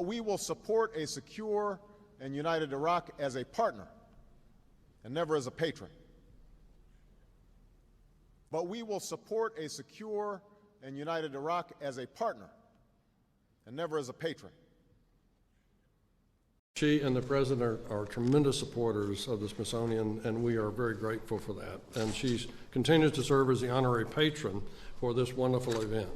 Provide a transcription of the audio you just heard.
But we will support a secure and united Iraq as a partner and never as a patron. But we will support a secure and united Iraq as a partner and never as a patron. She and the President are tremendous supporters of the Smithsonian, and we are very grateful for that. And she continues to serve as the honorary patron for this wonderful event.